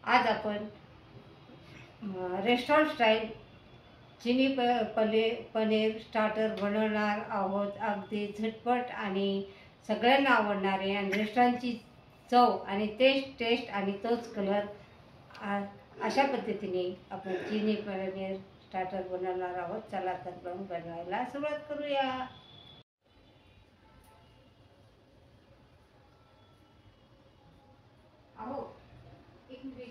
आज आपण restaurant style चिनी पनीर स्टार्टर बनवणार आहोत. अगदी झटपट आणि सगळ्यांना आवडणारे आणि रेस्टॉरंटची चव आणि टेस्ट आणि तोच कलर अशा पद्धतीने आपण चिनी पनीर स्टार्टर बनवणार आहोत. चला तर बनवायला सुरुवात करूया. अहो एक मिनिट.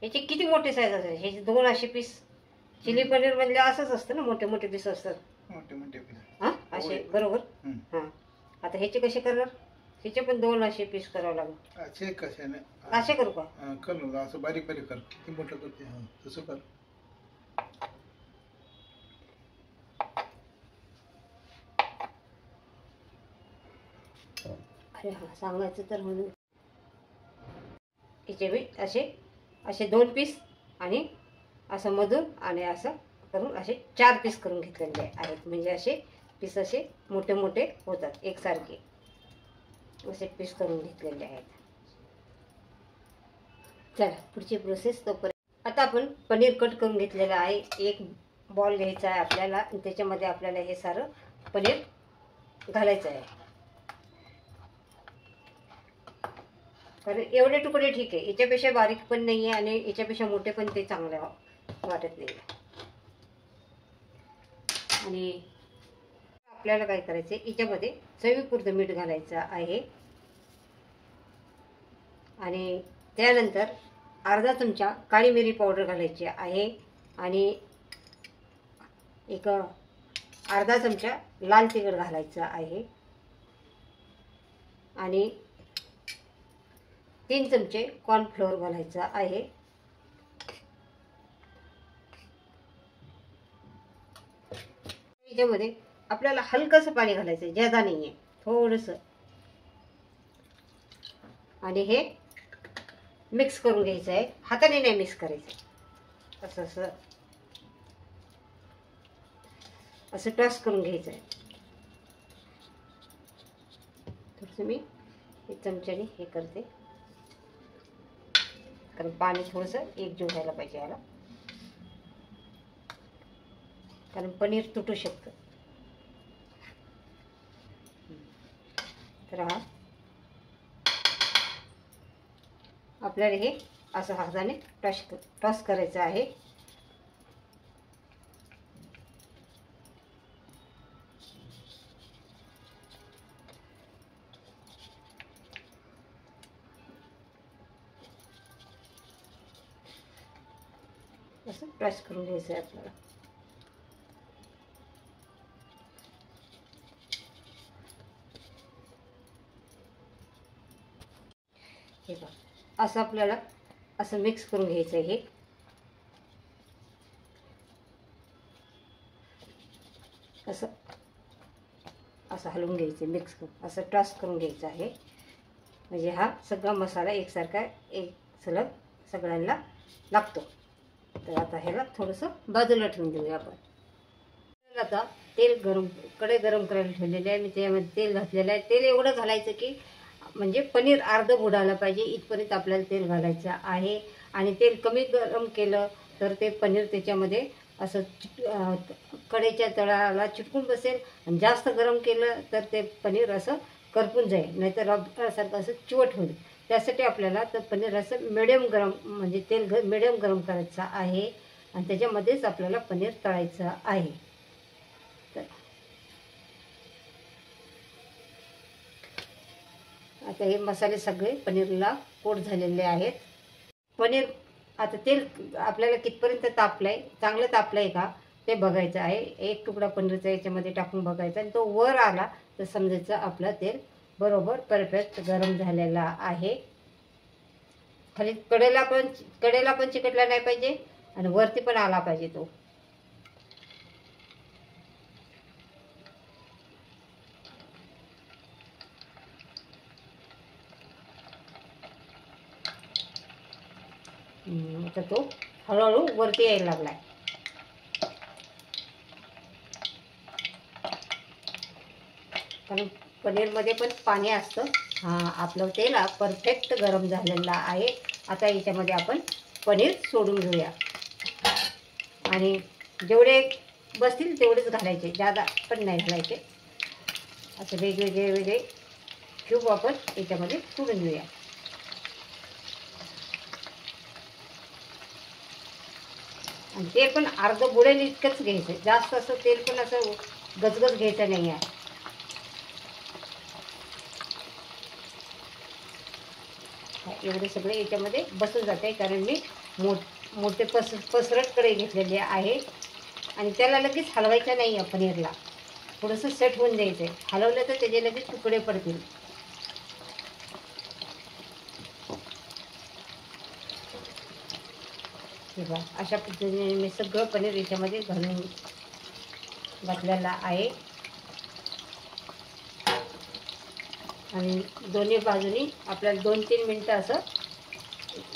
याचे किती मोठे साईज असेल? ह्याचे 2 असे पीस चिली पनीर म्हणजे असंच असतं ना, मोठे मोठे पीस असतात. मोठे मोठे पीस हां असे बरोबर. हां आता ह्याचे कसे करणार? ह्याचे पण 2 असे पीस करावं लागेल. असे कशाने असे करू का? कर असं बारीक बारीक कर. किती मोठं करते तसं कर. अरे हां सांगायचं तर म्हणून याचे बी असे 2 पीस आणि असं मधून आणि असं करून असे 4 पीस करून घेतलेले आहेत. म्हणजे असे पीस असे मोठे मोठे होतात एकसारखे. असे पीस करून घेतलेले आहेत. चला पुढची प्रोसेस तोपर्यंत आता आपण पनीर कट करून घेतलेलं आहे. एक बॉल घ्यायचा आहे आपल्याला आणि त्याच्यामध्ये आपल्याला हे सारं पनीर घालायचं आहे. कारण एवढे तुकडे ठीक आहे, याच्यापेक्षा बारीक पण नाही आहे आणि याच्यापेक्षा मोठे पण ते चांगले वाटत नाही. आणि आपल्याला काय करायचं आहे, याच्यामध्ये चवीपुरतं मीठ घालायचं आहे आणि त्यानंतर अर्धा चमचा काळी मिरी पावडर घालायची आहे आणि एक अर्धा चमचा लाल तिखट घालायचं आहे आणि 3 चमचे कॉर्नफ्लोअर घालायचा आहे. याच्यामध्ये आपल्याला हलकंसं पाणी घालायचं आहे, ज्यादा नाही आहे, थोडंसं. आणि हे मिक्स करून घ्यायचं आहे. हाताने नाही मिक्स करायचं, असं असं असं टॉस करून घ्यायचं आहे. थोडंसं मी चमच्याने हे करते कारण पाणी थोडंसं एकजीव व्हायला पाहिजे याला, कारण पनीर तुटू शकतं. तर हा आपल्याला हे असं हाताने टॉस करायचं आहे. असं टॉस करून घ्यायचं आहे आपल्याला. हे बघा असं आपल्याला असं मिक्स करून घ्यायचं आहे. हे असं असं हलवून घ्यायचं, मिक्स करून असं टॉस करून घ्यायचं आहे. म्हणजे हा सगळा मसाला एकसारखा एक सलग सगळ्यांना लागतो. तर आता ह्याला थोडंसं बाजूला ठेवून देऊया आपण. आता कढई गरम करायला ठेवलेली आहे. मी त्यामध्ये तेल घातलेलं आहे. तेल एवढं घालायचं की म्हणजे पनीर अर्ध बुडायला पाहिजे इथपर्यंत आपल्याला तेल घालायचं आहे. आणि तेल कमी गरम केलं तर ते पनीर त्याच्यामध्ये असं कढईच्या तळाला चिटकून बसेल आणि जास्त गरम केलं तर ते पनीर असं करपून जाईल, नाहीतर रबसारखं असं चिवट होईल. त्यासाठी आपल्याला तर पनीर असं मिडियम गरम म्हणजे तेल मिडियम गरम करायचं आहे आणि त्याच्यामध्येच आपल्याला पनीर तळायचं आहे. तर आता हे मसाले सगळे पनीरला कोट झालेले आहेत. पनीर आता तेल आपल्याला कितपर्यंत तापलं आहे, चांगलं तापलं आहे का ते बघायचं आहे. एक तुकडा पनीरचा याच्यामध्ये टाकून बघायचा आणि तो वर आला तर समजायचं आपलं तेल बरोबर परफेक्ट गरम झालेला आहे. खाली कडेला पण चिकटला नाही पाहिजे आणि वरती पण आला पाहिजे तो. आता तो हळूहळू वरती यायला लागलाय. कारण पनीरमध्ये पण पाणी असतं. हां, आपलं तेल परफेक्ट गरम झालेलं आहे. आता याच्यामध्ये आपण पनीर सोडून घेऊया आणि जेवढे बसतील तेवढेच घालायचे, जादा पण नाही घालायचे. असं वेगवेगळे क्यूब आपण याच्यामध्ये सोडून घेऊया. आणि तेल पण अर्ध बुडेल इतकंच घ्यायचं, जास्त असं तेल पण असं गजगज घ्यायचं नाही आहे. एवढे सगळे याच्यामध्ये बसून जाते, कारण मी मोठे पसरट कढई घेतलेली आहे आणि त्याला लगेच हलवायचं नाही आहे. पनीरला थोडंसं सेट होऊन द्यायचं आहे. हलवलं तर त्याचे लगेच तुकडे पडतील. ठीक आहे, अशा पद्धतीने मी सगळं पनीर याच्यामध्ये घालून घातलेलं आहे आणि दोन्ही बाजूनी आपल्याला 2-3 मिनटं असं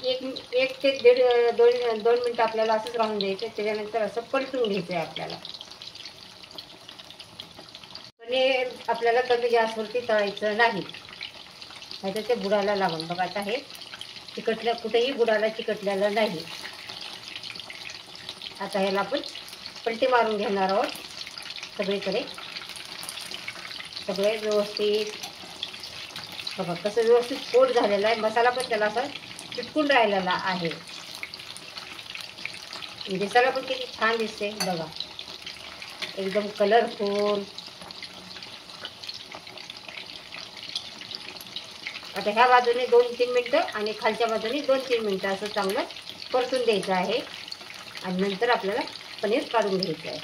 एक ते दीड 2 मिनटं आपल्याला असंच राहून द्यायचं. त्याच्यानंतर असं पलटून घ्यायचं आहे आपल्याला. पनीर आपल्याला कमी गॅसवरती तळायचं नाही, नाहीतर ते बुडायला लागून. बघा आता हे चिकटलं, कुठेही बुडाला चिकटलेलं नाही. आता ह्याला आपण पलटी मारून घेणार आहोत सगळीकडे. सगळे व्यवस्थित बघा कसं व्यवस्थित कोट झालेला आहे. मसाला पण त्याला असं चिटकून राहिलेला आहे. दिसायला पण किती छान दिसते बघा, एकदम कलरफुल. आता ह्या बाजूने 2-3 मिनटं आणि खालच्या बाजूने 2-3 मिनटं असं चांगलं परतून द्यायचं आहे आणि नंतर आपल्याला पनीर काढून घ्यायचं आहे.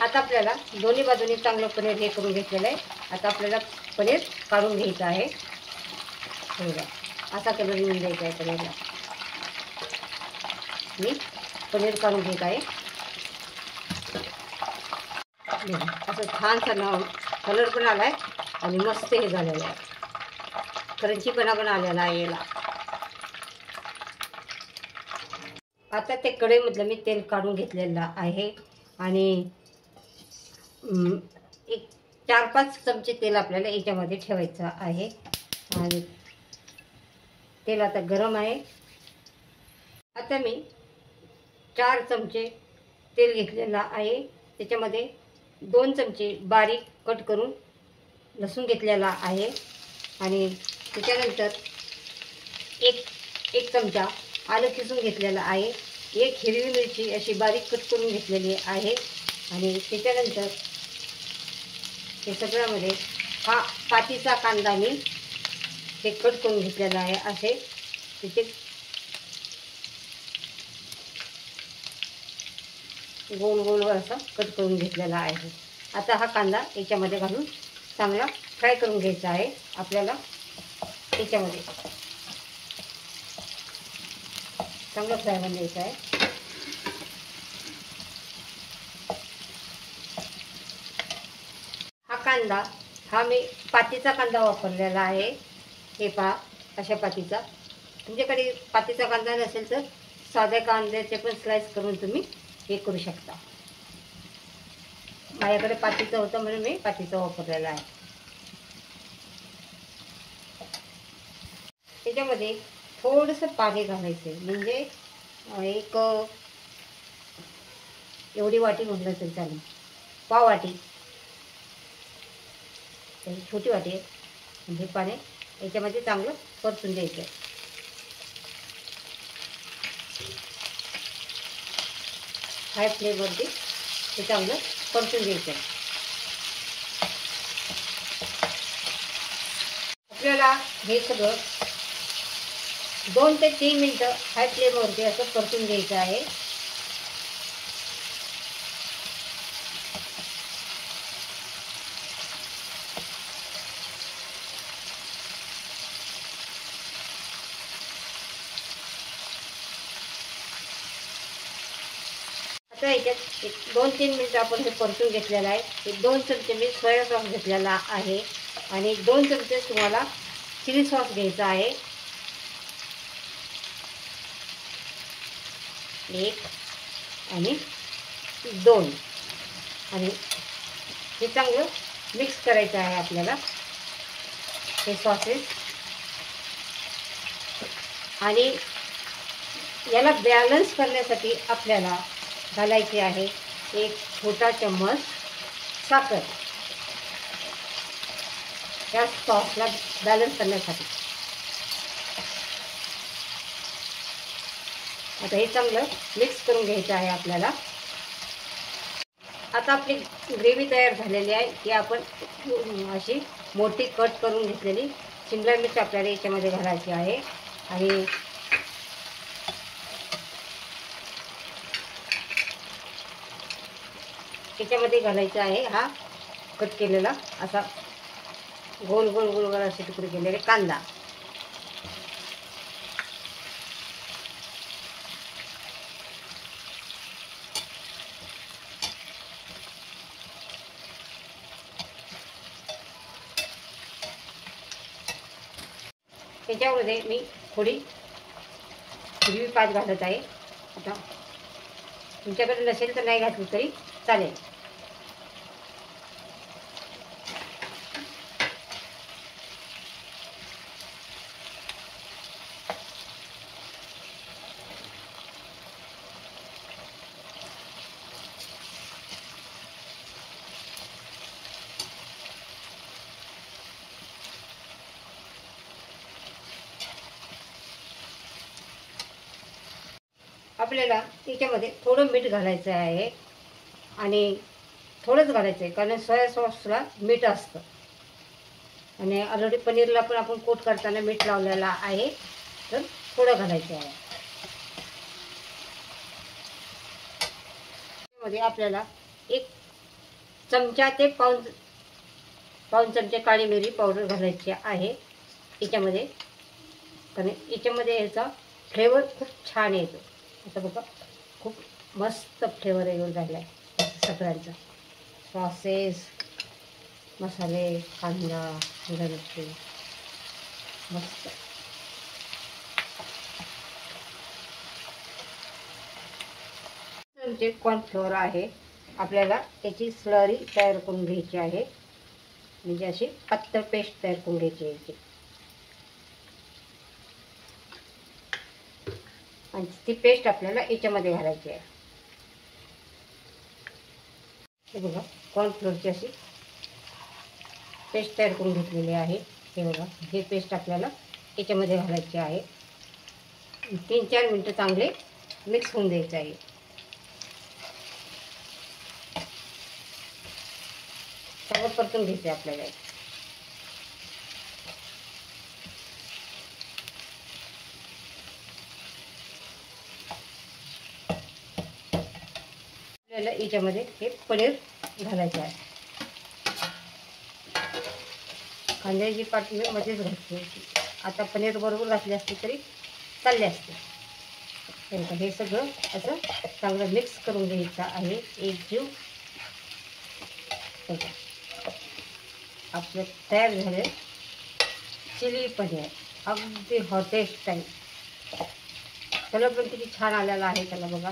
आता आपल्याला दोन्ही बाजूने चांगलं पनीर हे करून घेतलेलं आहे. आता आपल्याला पनीर काढून घ्यायचं आहे. बघा असा कलर येऊन द्यायचा आहे पनीरला. मी पनीर काढून घेत आहे. असं छानसा कलर पण आला आहे आणि मस्त हे झालेलं आहे. क्रंचीपणा पण आलेला आहे याला. आता ते कढईमधलं मी तेल काढून घेतलेलं आहे आणि एक 4-5 चमचे तेल आपल्याला याच्यामध्ये ठेवायचं आहे. आणि तेल आता गरम आहे. आता मी 4 चमचे तेल घेतलेलं आहे. त्याच्यामध्ये 2 चमचे बारीक कट करून लसूण घेतलेला आहे आणि त्याच्यानंतर एक चमचा आलं खिसून घेतलेलं आहे. एक हिरवी मिरची अशी बारीक कट करून घेतलेली आहे आणि त्याच्यानंतर हे सगळ्यामध्ये हा पातीचा कांदा मी ते कट करून घेतलेला आहे. असे तिथे गोल गोल असा कट करून घेतलेला आहे. आता हा कांदा याच्यामध्ये घालून चांगला फ्राय करून घ्यायचा आहे. आपल्याला याच्यामध्ये चांगलं फ्राय करून घ्यायचं आहे. हा कांदा हा मी पातीचा कांदा वापरलेला आहे. हे पहा अशा पातीचा. तुमच्याकडे पातीचा कांदा नसेल तर साध्या कांद्याचे पण स्लाइस करून तुम्ही हे करू शकता. माझ्याकडे पातीचं होतं म्हणून मी पातीचा वापरलेला आहे. त्याच्यामध्ये थोडंसं पाणी घालायचं आहे, म्हणजे एक एवढी वाटी म्हटलं तरी चालेल, पाव वाटी, छोटी वाटी आहे. म्हणजे पाणी याच्यामध्ये चांगलं परतून द्यायचं आहे. हाय फ्लेमवरती ते चांगलं परतून घ्यायचं आहे. आपल्याला हे सगळं 2 ते 3 मिनटं हाय फ्लेमवरती असं परतून घ्यायचं आहे. आता याच्यात 2-3 मिनटं आपण हे परतून घेतलेलं आहे. एक 2 चमचे मी सोया सॉस घेतलेला आहे आणि 2 चमचे तुम्हाला चिली सॉस घ्यायचा आहे. 1 आणि 2 आणि हे चांगलं मिक्स करायचं आहे आपल्याला हे सॉसेस. आणि याला बॅलन्स करण्यासाठी आपल्याला घालायची आहे एक छोटा चम्मच साखर या सॉसला बॅलन्स करण्यासाठी. आता हे चांगलं मिक्स करून घ्यायचं आहे आपल्याला. आता आपली ग्रेव्ही तयार झालेली आहे. ती आपण अशी मोठी कट करून घेतलेली शिमला मिरची आपल्याला याच्यामध्ये घालायची आहे. आणि याच्यामध्ये घालायचा आहे हा कट केलेला असा गोल गोल गोल गोल असे तुकडे केलेले कांदा. त्याच्यामध्ये मी थोडी हिरवी पाच घालत आहे. आता तुमच्याकडे नसेल तर नाही घातली तरी चालेल. आपल्याला त्याच्यामध्ये थोडं मीठ घालायचं आहे आणि थोडंच घालायचं आहे कारण सोया सॉसला मीठ असतं. आणि ऑलरेडी पनीरला पण आपण कोट करताना मीठ लावलेलं आहे तर थोडं घालायचं आहे. त्यामध्ये आपल्याला एक चमचा ते पाऊण चमचे काळी मिरी पावडर घालायची आहे याच्यामध्ये. कारण याच्यामध्ये याचा फ्लेवर खूप छान येतो. आता बघा खूप मस्त फ्लेवर येऊन राहिला आहे सगळ्यांचा. सॉसेस, मसाले, कांदा, मिरची मस्त. जे कॉर्नफ्लोअर आहे आपल्याला त्याची स्लरी तयार करून घ्यायची आहे. म्हणजे अशी पातळ पेस्ट तयार करून घ्यायची आहे. आणि ती पेस्ट आपल्याला याच्यामध्ये घालायची आहे. हे बघा कॉर्नफ्लोअरची अशी पेस्ट तयार करून घेतलेली आहे. हे बघा हे पेस्ट आपल्याला याच्यामध्ये घालायची आहे. 3-4 मिनटं चांगले मिक्स होऊन द्यायचं आहे. चांगलं परतून घ्यायचं आहे आपल्याला. आपल्याला याच्यामध्ये हे पनीर घालायचं आहे. कांद्याची पात मी मध्येच घातली होती. आता पनीर बरोबर घातली असते तरी चालले असते. हे सगळं असं चांगलं मिक्स करून घ्यायचं आहे एकजीव. आपलं तयार झाले चिली पनीर अगदी हॉटेस्ट टाईप. कलर पण किती छान आलेला आहे त्याला बघा.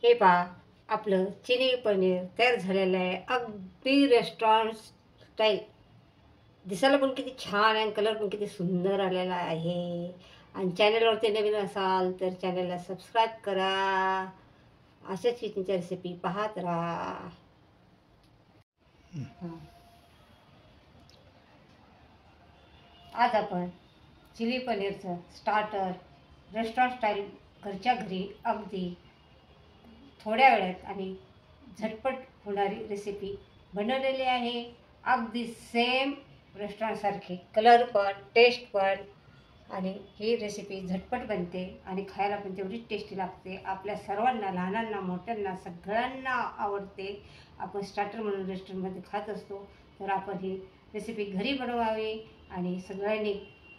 हे पहा आपलं चिली पनीर तयार झालेलं आहे अगदी रेस्टॉरंट स्टाईल. दिसायला पण किती छान आहे. कलर पण किती सुंदर आलेला आहे. आणि चॅनलवरती नवीन असाल तर चॅनलला सबस्क्राईब करा. अशाच किचनच्या रेसिपी पाहत राहा. आज आपण चिली पनीरचं स्टार्टर रेस्टॉरंट स्टाईल घरच्या घरी अगदी थोड्या वेळात आणि झटपट होणारी रेसिपी बनवलेली आहे. अगदी सेम रेस्टॉरंटसारखी कलर पण टेस्ट पण. आणि ही रेसिपी झटपट बनते आणि खायला पण तेवढीच टेस्टी लागते. आपल्या सर्वांना लहानांना मोठ्यांना सगळ्यांना आवडते. आपण स्टार्टर म्हणून रेस्टॉरंटमध्ये खात असतो तर आपण ही रेसिपी घरी बनवावी आणि सगळ्यांनी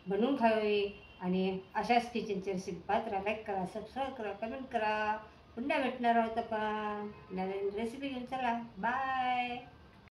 बनवून खावी. आणि अशाच किचनची रेसिपी पाहत राहा. लाईक करा, सबस्क्राईब करा, कमेंट करा. पुन्हा भेटणार आहोत आपण नवीन रेसिपी घेऊन. चला बाय.